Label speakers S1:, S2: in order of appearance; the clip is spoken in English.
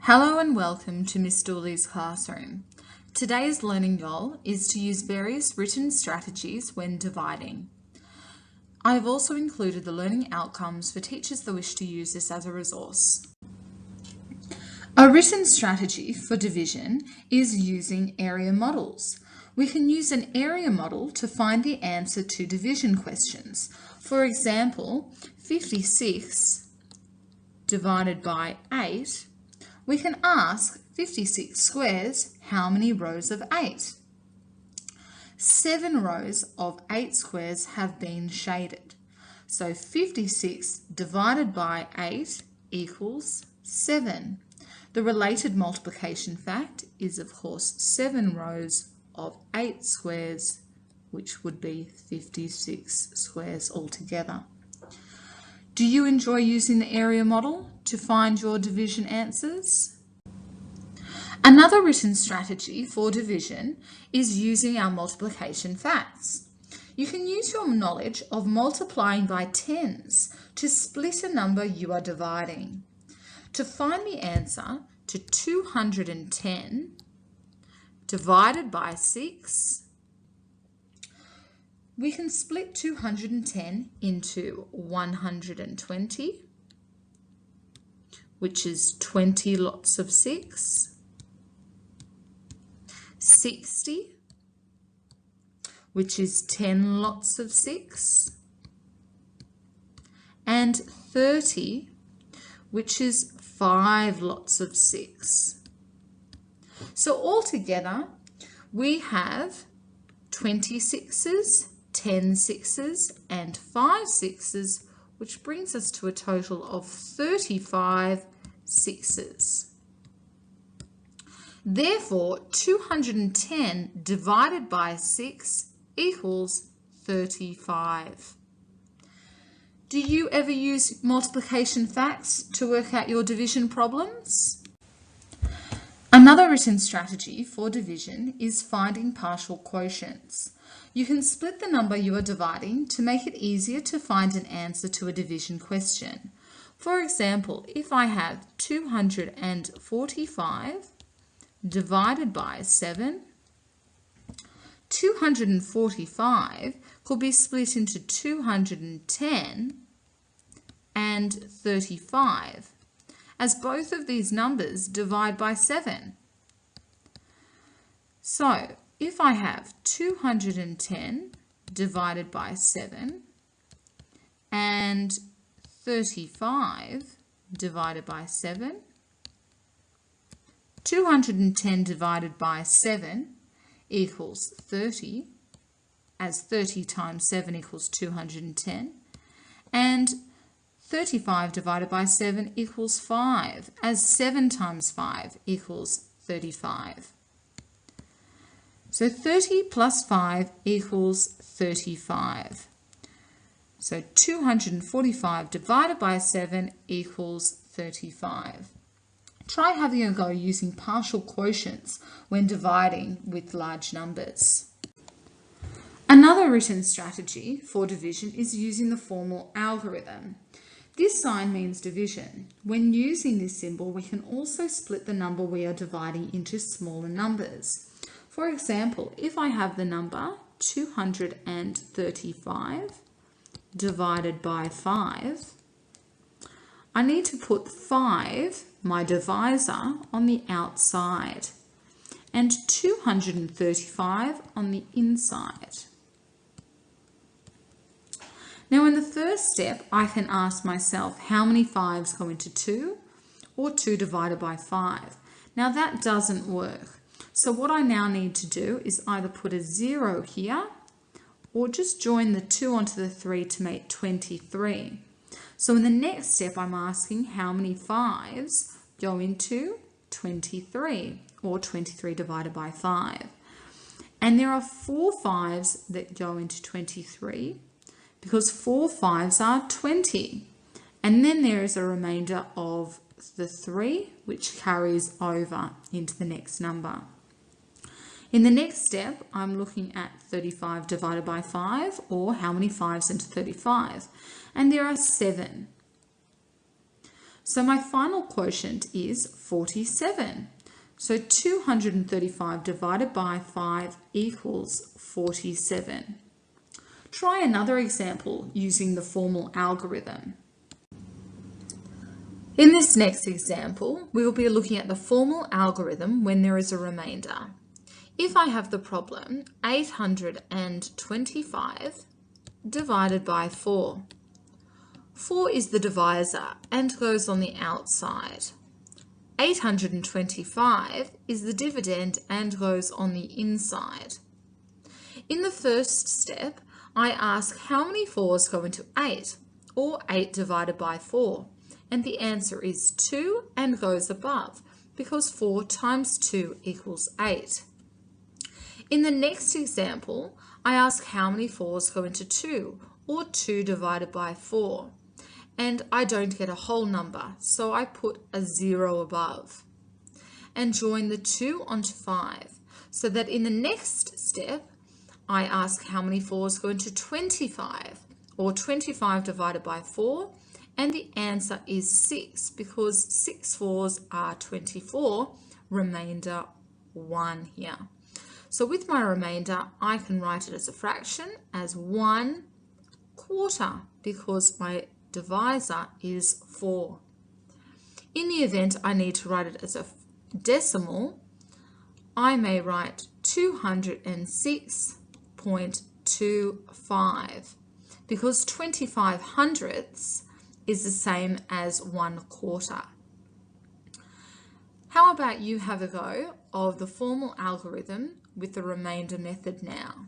S1: Hello and welcome to Miss Dooley's classroom. Today's learning goal is to use various written strategies when dividing. I have also included the learning outcomes for teachers that wish to use this as a resource. A written strategy for division is using area models. We can use an area model to find the answer to division questions. For example, 56 divided by 8. We can ask 56 squares, how many rows of 8? 7 rows of 8 squares have been shaded. So 56 divided by 8 equals 7. The related multiplication fact is, of course, 7 rows of 8 squares, which would be 56 squares altogether. Do you enjoy using the area model to find your division answers? Another written strategy for division is using our multiplication facts. You can use your knowledge of multiplying by tens to split a number you are dividing. To find the answer to 210 divided by 6, we can split 210 into 120, which is 20 lots of 6, 60, which is 10 lots of 6, and 30, which is 5 lots of 6. So altogether, we have 20 sixes, 10 sixes and 5 sixes, which brings us to a total of 35 sixes. Therefore, 210 divided by 6 equals 35. Do you ever use multiplication facts to work out your division problems? Another written strategy for division is finding partial quotients. You can split the number you are dividing to make it easier to find an answer to a division question. For example, if I have 245 divided by 7, 245 could be split into 210 and 35, as both of these numbers divide by 7. So, if I have 210 divided by 7 and 35 divided by 7, 210 divided by 7 equals 30, as 30 times 7 equals 210, and 35 divided by 7 equals 5, as 7 times 5 equals 35. So 30 plus 5 equals 35. So 245 divided by 7 equals 35. Try having a go using partial quotients when dividing with large numbers. Another written strategy for division is using the formal algorithm. This sign means division. When using this symbol, we can also split the number we are dividing into smaller numbers. For example, if I have the number 235 divided by 5, I need to put 5, my divisor, on the outside and 235 on the inside. Now in the first step, I can ask myself how many 5s go into 2 or 2 divided by 5. Now that doesn't work. So what I now need to do is either put a 0 here or just join the 2 onto the 3 to make 23. So in the next step, I'm asking how many 5s go into 23 or 23 divided by 5. And there are 4 5s that go into 23 because 4 5s are 20. And then there is a remainder of the 3 which carries over into the next number. In the next step, I'm looking at 35 divided by 5, or how many 5s into 35, and there are 7. So my final quotient is 47. So 235 divided by 5 equals 47. Try another example using the formal algorithm. In this next example, we will be looking at the formal algorithm when there is a remainder. If I have the problem 825 divided by 4. 4 is the divisor and goes on the outside. 825 is the dividend and goes on the inside. In the first step, I ask how many 4's go into 8, or 8 divided by 4, and the answer is 2 and goes above, because 4 times 2 equals 8. In the next example, I ask how many 4's go into 2, or 2 divided by 4, and I don't get a whole number, so I put a 0 above, and join the 2 onto 5, so that in the next step, I ask how many 4's go into 25, or 25 divided by 4, and the answer is 6, because 6 4's are 24, remainder 1 here. So with my remainder, I can write it as a fraction as 1/4, because my divisor is 4. In the event I need to write it as a decimal, I may write 206.25, because 25 hundredths is the same as 1/4. How about you have a go of the formal algorithm with the remainder method now?